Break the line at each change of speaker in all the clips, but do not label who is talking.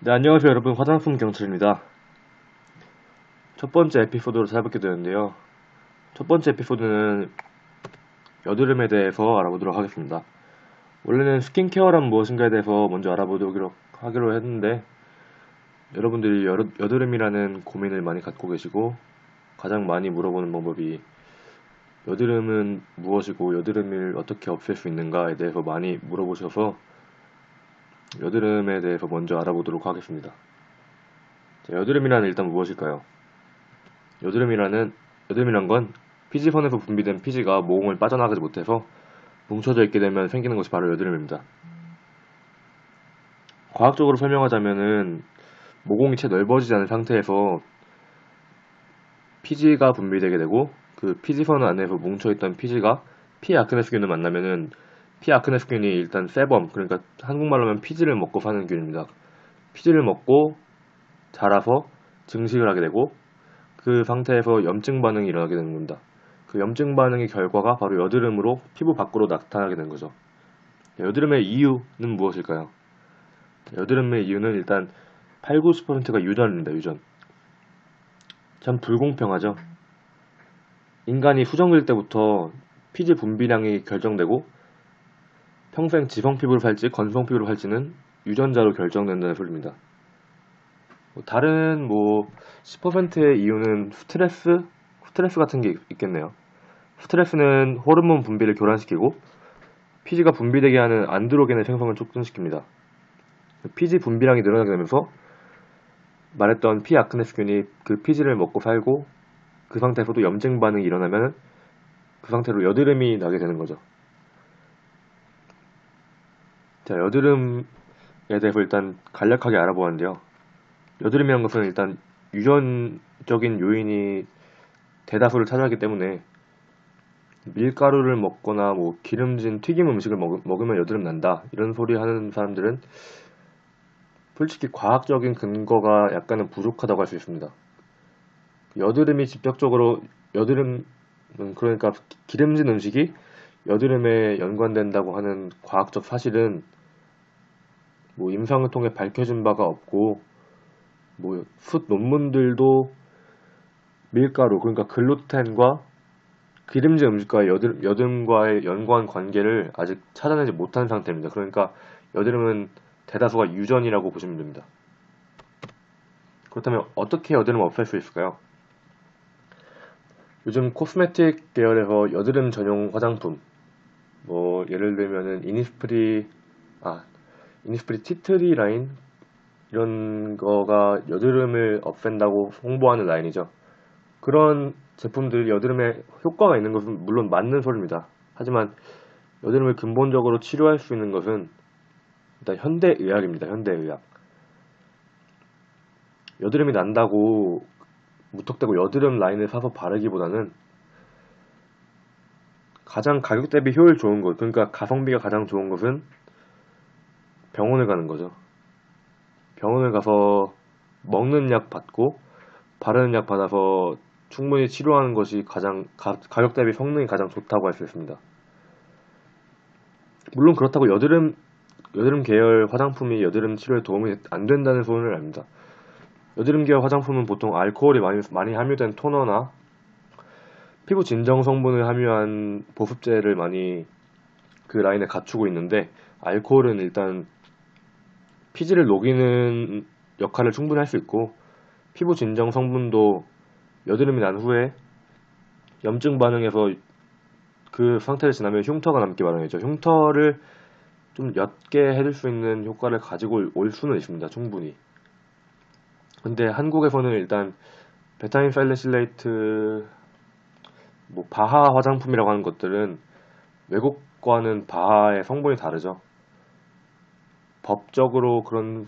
네, 안녕하세요 여러분. 화장품 경찰입니다. 첫 번째 에피소드로 찾아뵙게 되는데요. 첫 번째 에피소드는 여드름에 대해서 알아보도록 하겠습니다. 원래는 스킨케어란 무엇인가에 대해서 먼저 알아보도록 하기로 했는데, 여러분들이 여드름이라는 고민을 많이 갖고 계시고 가장 많이 물어보는 방법이 여드름은 무엇이고 여드름을 어떻게 없앨 수 있는가에 대해서 많이 물어보셔서 여드름에 대해서 먼저 알아보도록 하겠습니다. 자, 여드름이란 일단 무엇일까요? 여드름이란 건 피지선에서 분비된 피지가 모공을 빠져나가지 못해서 뭉쳐져 있게 되면 생기는 것이 바로 여드름입니다. 과학적으로 설명하자면은 모공이 채 넓어지지 않은 상태에서 피지가 분비되게 되고, 그 피지선 안에서 뭉쳐있던 피지가 피아크네스균을 만나면은, 피아크네스균이 일단 세범, 그러니까 한국말로 하면 피지를 먹고 사는 균입니다. 피지를 먹고 자라서 증식을 하게 되고, 그 상태에서 염증 반응이 일어나게 되는 겁니다. 그 염증 반응의 결과가 바로 여드름으로 피부 밖으로 나타나게 된 거죠. 여드름의 이유는 무엇일까요? 여드름의 이유는 일단 8, 90%가 유전입니다. 유전. 참 불공평하죠. 인간이 수정일 때부터 피지 분비량이 결정되고 평생 지성 피부를 살지 건성 피부를 살지는 유전자로 결정된다는 소리입니다. 다른 10%의 이유는 스트레스 같은 게 있겠네요. 스트레스는 호르몬 분비를 교란시키고 피지가 분비되게 하는 안드로겐의 생성을 촉진시킵니다. 피지 분비량이 늘어나게 되면서 말했던 피아크네스균이 그 피지를 먹고 살고, 그 상태에서도 염증 반응이 일어나면 그 상태로 여드름이 나게 되는 거죠. 자, 여드름에 대해서 일단 간략하게 알아보았는데요. 여드름이라는 것은 일단 유전적인 요인이 대다수를 차지하기 때문에 밀가루를 먹거나 기름진 튀김 음식을 먹으면 여드름 난다 이런 소리 하는 사람들은 솔직히 과학적인 근거가 약간은 부족하다고 할 수 있습니다. 여드름이 직접적으로 그러니까 기름진 음식이 여드름에 연관된다고 하는 과학적 사실은 임상을 통해 밝혀진 바가 없고, 숫 논문들도 밀가루, 그러니까 글루텐과 기름진 음식과 여드름과의 연관 관계를 아직 찾아내지 못한 상태입니다. 그러니까 여드름은 대다수가 유전이라고 보시면 됩니다. 그렇다면 어떻게 여드름을 없앨 수 있을까요? 요즘 코스메틱 계열에서 여드름 전용 화장품, 예를 들면은 이니스프리 티트리 라인, 이런 거가 여드름을 없앤다고 홍보하는 라인이죠. 그런 제품들이 여드름에 효과가 있는 것은 물론 맞는 소리입니다. 하지만 여드름을 근본적으로 치료할 수 있는 것은 일단 현대의학입니다. 현대의학. 여드름이 난다고 무턱대고 여드름 라인을 사서 바르기보다는 가장 가격 대비 효율 좋은 것, 그러니까 가성비가 가장 좋은 것은 병원을 가는 거죠. 병원을 가서 먹는 약 받고 바르는 약 받아서 충분히 치료하는 것이 가격 대비 성능이 가장 좋다고 할 수 있습니다. 물론 그렇다고 여드름 계열 화장품이 여드름 치료에 도움이 안 된다는 소리는 아닙니다. 여드름 계열 화장품은 보통 알코올이 많이 함유된 토너나 피부 진정 성분을 함유한 보습제를 많이 그 라인에 갖추고 있는데, 알코올은 일단 피지를 녹이는 역할을 충분히 할 수 있고, 피부 진정 성분도 여드름이 난 후에 염증 반응에서 그 상태를 지나면 흉터가 남기 마련이죠. 흉터를 좀 옅게 해줄 수 있는 효과를 가지고 올 수는 있습니다. 충분히. 근데 한국에서는 일단 베타인 살리실레이트, 바하 화장품이라고 하는 것들은 외국과는 바하의 성분이 다르죠. 법적으로 그런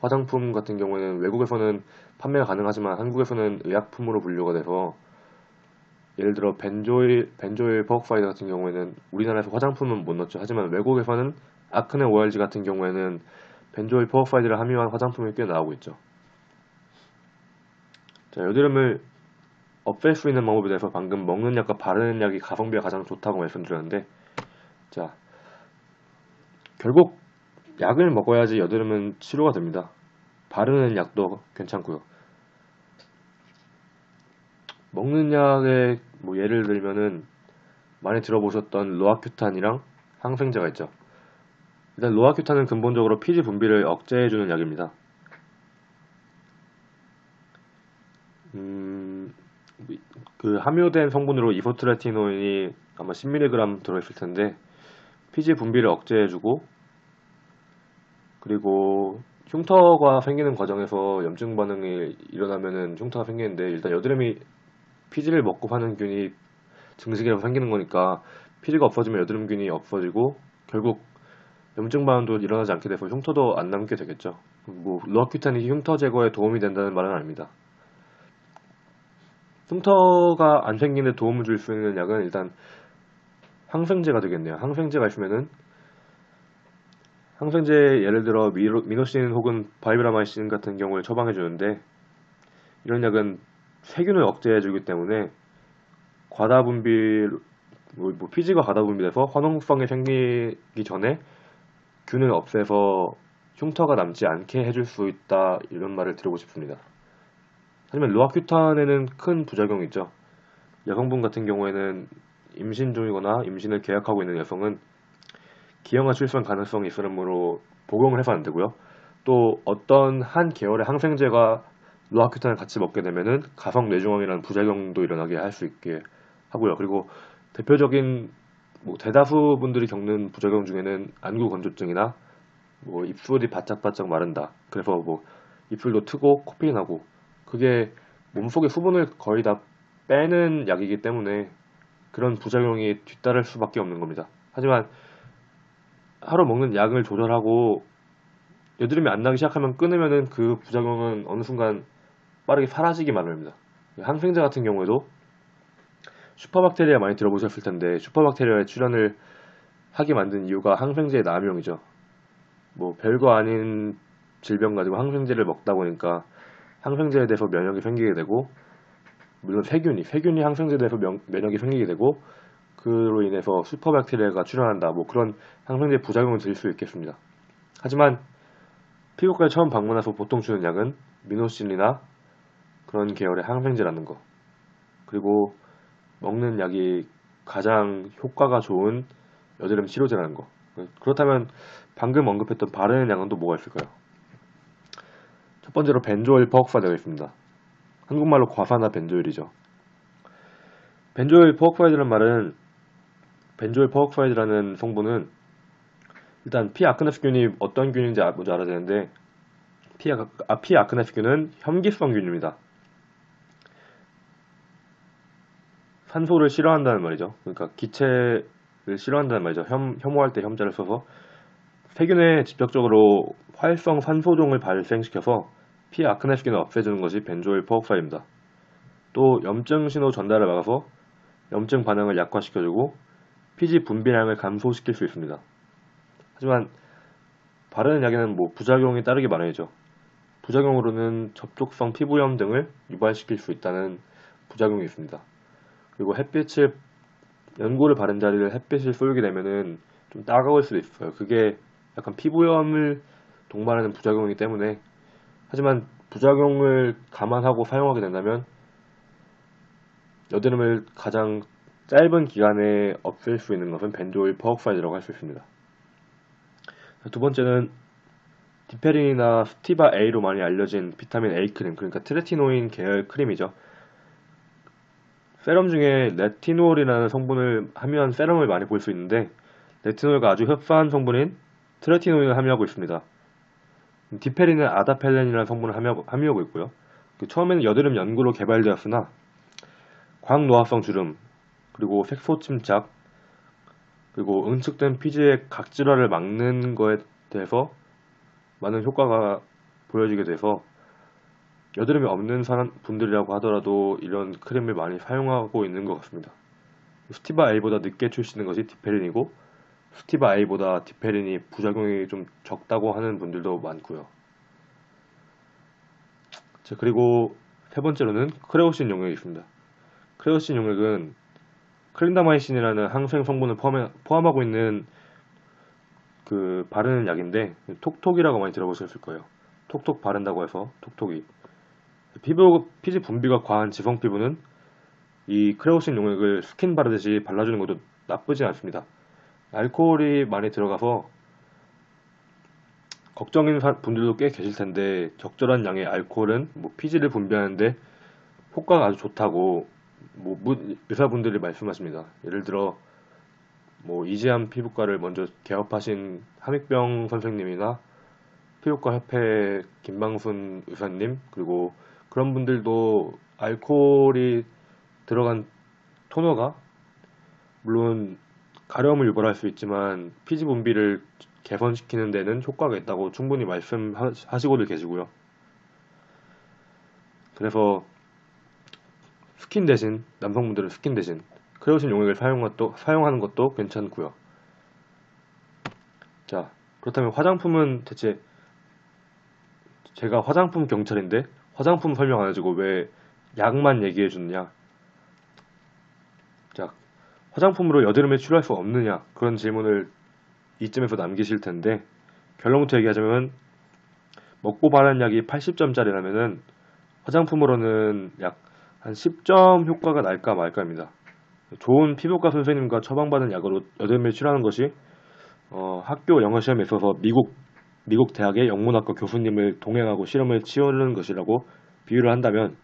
화장품 같은 경우에는 외국에서는 판매가 가능하지만 한국에서는 의약품으로 분류가 돼서, 예를 들어 벤조일 퍼옥사이드 같은 경우에는 우리나라에서 화장품은 못 넣죠. 하지만 외국에서는 아크네 ORG 같은 경우에는 벤조일 퍼옥사이드를 함유한 화장품이 꽤 나오고 있죠. 자, 여드름을 없앨 수 있는 방법에 대해서 방금 먹는 약과 바르는 약이 가성비가 가장 좋다고 말씀드렸는데, 자, 결국 약을 먹어야지 여드름은 치료가 됩니다. 바르는 약도 괜찮고요. 먹는 약의 뭐 예를 들면은 많이 들어보셨던 로아큐탄이랑 항생제가 있죠. 일단 로아큐탄은 근본적으로 피지 분비를 억제해주는 약입니다. 음, 그 함유된 성분으로 이소트레티노인이 아마 10mg 들어있을 텐데 피지 분비를 억제해주고, 그리고 흉터가 생기는 과정에서 염증 반응이 일어나면은 흉터가 생기는데, 일단 여드름이 피지를 먹고 사는 균이 증식이라서 생기는 거니까 피지가 없어지면 여드름균이 없어지고 결국 염증 반응도 일어나지 않게 돼서 흉터도 안 남게 되겠죠. 뭐 로아큐탄이 흉터 제거에 도움이 된다는 말은 아닙니다. 흉터가 안 생기는데 도움을 줄 수 있는 약은 일단 항생제가 되겠네요. 항생제가 있으면은 항생제 예를 들어 미노신 혹은 바이브라마이신 같은 경우를 처방해 주는데, 이런 약은 세균을 억제해 주기 때문에 과다 분비, 피지가 과다 분비돼서 화농성이 생기기 전에 균을 없애서 흉터가 남지 않게 해줄 수 있다, 이런 말을 드리고 싶습니다. 하지만 로아큐탄에는 큰 부작용이 있죠. 여성분 같은 경우에는 임신 중이거나 임신을 계획하고 있는 여성은 기형아 출산 가능성이 있으므로 복용을 해서 안 되고요. 또 어떤 한 계열의 항생제가 로아큐탄을 같이 먹게 되면은 가성 뇌종양이라는 부작용도 일어나게 할 수 있게 하고요. 그리고 대표적인 뭐 대다수 분들이 겪는 부작용 중에는 안구 건조증이나 뭐 입술이 바짝바짝 마른다, 그래서 뭐 입술도 트고 코피 나고, 그게 몸속의 수분을 거의 다 빼는 약이기 때문에 그런 부작용이 뒤따를 수밖에 없는 겁니다. 하지만 하루 먹는 약을 조절하고 여드름이 안 나기 시작하면 끊으면은 그 부작용은 어느 순간 빠르게 사라지기 마련입니다. 항생제 같은 경우에도 슈퍼박테리아 많이 들어보셨을 텐데, 슈퍼박테리아의 출현을 하게 만든 이유가 항생제의 남용이죠. 뭐 별거 아닌 질병 가지고 항생제를 먹다 보니까 항생제에 대해서 면역이 생기게 되고, 물론 세균이 항생제에 대해서 면역이 생기게 되고, 그로 인해서 슈퍼박테리아가 출현한다, 뭐 그런 항생제 부작용을 드릴 수 있겠습니다. 하지만 피부과에 처음 방문해서 보통 주는 약은 미노신이나 그런 계열의 항생제라는 거, 그리고 먹는 약이 가장 효과가 좋은 여드름 치료제라는 거. 그렇다면 방금 언급했던 바르는 약은 또 뭐가 있을까요? 첫 번째로 벤조일 퍼옥사이드가 있습니다. 한국말로 과산화 벤조일이죠. 벤조일 퍼옥사이드라는 성분은 일단 피아크네스균이 어떤 균인지 먼저 알아야 되는데, 피아크네스균은 혐기성균입니다. 산소를 싫어한다는 말이죠. 그러니까 기체를 싫어한다는 말이죠. 혐오할 때 혐자를 써서 세균에 직접적으로 활성 산소종을 발생시켜서 피아크네스균을 없애주는 것이 벤조일 퍼옥사이드입니다. 또 염증 신호 전달을 막아서 염증 반응을 약화시켜주고 피지 분비량을 감소시킬 수 있습니다. 하지만 바르는 약에는 뭐 부작용이 따르기 마련이죠. 부작용으로는 접촉성 피부염 등을 유발시킬 수 있다는 부작용이 있습니다. 그리고 연고를 바른 자리를 햇빛을 쏘게 되면은 좀 따가울 수도 있어요. 그게 약간 피부염을 동반하는 부작용이기 때문에, 하지만 부작용을 감안하고 사용하게 된다면 여드름을 가장 짧은 기간에 없앨 수 있는 것은 벤조일 퍼옥사이드라고 할 수 있습니다. 두 번째는 디페린이나 스티바 A로 많이 알려진 비타민 A 크림, 그러니까 트레티노인 계열 크림이죠. 세럼 중에 레티놀이라는 성분을 함유한 세럼을 많이 볼 수 있는데, 레티놀과 아주 흡사한 성분인 트레티노인을 함유하고 있습니다. 디페린은 아다펠렌이라는 성분을 함유하고 있고요. 처음에는 여드름 연구로 개발되었으나 광노화성 주름, 그리고 색소 침착, 그리고 응축된 피지의 각질화를 막는 거에 대해서 많은 효과가 보여지게 돼서 여드름이 없는 분들이라고 하더라도 이런 크림을 많이 사용하고 있는 것 같습니다. 스티바 A보다 늦게 출시된 것이 디페린이고, 스티바 A보다 디페린이 부작용이 좀 적다고 하는 분들도 많고요. 자, 그리고 세 번째로는 크레오신 용액이 있습니다. 크레오신 용액은 클린다마이신이라는 항생 성분을 포함하고 있는 그 바르는 약인데, 톡톡이라고 많이 들어보셨을 거예요. 톡톡 바른다고 해서 톡톡이. 피지 분비가 과한 지성 피부는 이 크레오신 용액을 스킨 바르듯이 발라주는 것도 나쁘지 않습니다. 알코올이 많이 들어가서 걱정인 분들도 꽤 계실 텐데, 적절한 양의 알코올은 뭐 피지를 분비하는데 효과가 아주 좋다고 뭐 의사분들이 말씀하십니다. 예를 들어 뭐 이지암 피부과를 먼저 개업하신 함익병 선생님이나 피부과 협회 김방순 의사님, 그리고 그런 분들도 알코올이 들어간 토너가 물론 가려움을 유발할 수 있지만 피지 분비를 개선시키는 데는 효과가 있다고 충분히 말씀하시고들 계시고요. 그래서 스킨 대신, 남성분들은 스킨 대신 크레오신 용액을 사용하는 것도 괜찮고요. 자, 그렇다면 화장품은 대체, 제가 화장품 경찰인데 화장품 설명 안 해주고 왜 약만 얘기해 주느냐? 자, 화장품으로 여드름을 치료할 수 없느냐? 그런 질문을 이쯤에서 남기실 텐데, 결론부터 얘기하자면 먹고 바른 약이 80점짜리라면은 화장품으로는 약 한 10점 효과가 날까 말까입니다. 좋은 피부과 선생님과 처방받은 약으로 여드름을 치료하는 것이 학교 영어 시험에 있어서 미국 대학의 영문학과 교수님을 동행하고 실험을 치르는 것이라고 비유를 한다면,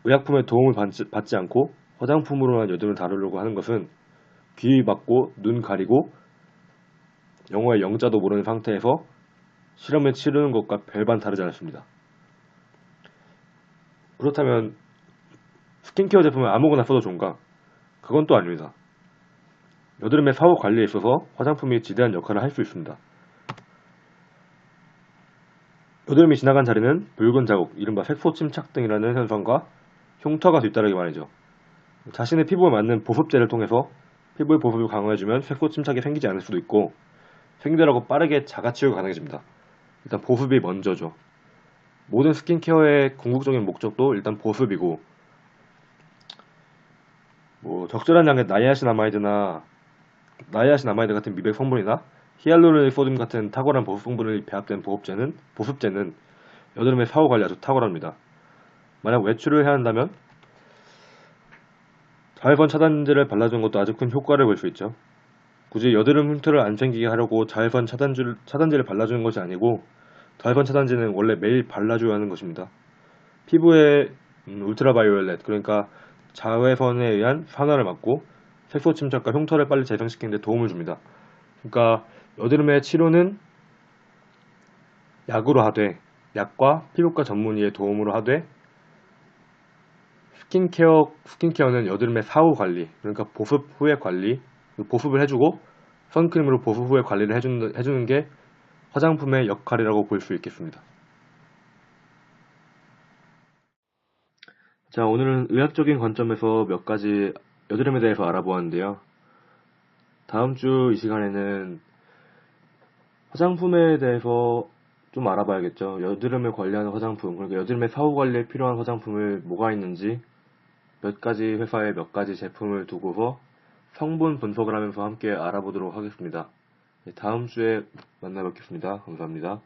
의약품의 도움을 받지 않고 화장품으로만 여드름을 다루려고 하는 것은 귀 막고 눈 가리고 영어의 영자도 모르는 상태에서 실험을 치르는 것과 별반 다르지 않습니다. 그렇다면 스킨케어 제품을 아무거나 써도 좋은가? 그건 또 아닙니다. 여드름의 사후 관리에 있어서 화장품이 지대한 역할을 할 수 있습니다. 여드름이 지나간 자리는 붉은 자국, 이른바 색소 침착 등이라는 현상과 흉터가 뒤따르기 마련이죠. 자신의 피부에 맞는 보습제를 통해서 피부의 보습을 강화해주면 색소 침착이 생기지 않을 수도 있고, 생기더라도 빠르게 자가치유가 가능해집니다. 일단 보습이 먼저죠. 모든 스킨케어의 궁극적인 목적도 일단 보습이고, 뭐 적절한 양의 나이아신아마이드 같은 미백 성분이나 히알루로닉 소듐 같은 탁월한 보습 성분이 배합된 보습제는 여드름의 사후 관리 아주 탁월합니다. 만약 외출을 해야 한다면 자외선 차단제를 발라주는 것도 아주 큰 효과를 볼 수 있죠. 굳이 여드름 흉터를 안 생기게 하려고 자외선 차단제를 발라주는 것이 아니고, 자외선 차단제는 원래 매일 발라줘야 하는 것입니다. 피부에 울트라바이올렛, 그러니까 자외선에 의한 산화를 막고 색소 침착과 흉터를 빨리 재생시키는 데 도움을 줍니다. 그러니까 여드름의 치료는 약으로 하되, 약과 피부과 전문의의 도움으로 하되, 스킨케어는 여드름의 사후 관리, 그러니까 보습 후의 관리, 보습을 해주고 선크림으로 보습 후에 관리를 해주는 게 화장품의 역할이라고 볼 수 있겠습니다. 자, 오늘은 의학적인 관점에서 몇 가지 여드름에 대해서 알아보았는데요. 다음 주 이 시간에는 화장품에 대해서 좀 알아봐야겠죠. 여드름을 관리하는 화장품, 그러니까 여드름의 사후 관리에 필요한 화장품을 뭐가 있는지 몇 가지 회사에 몇 가지 제품을 두고서 성분 분석을 하면서 함께 알아보도록 하겠습니다. 다음 주에 만나 뵙겠습니다. 감사합니다.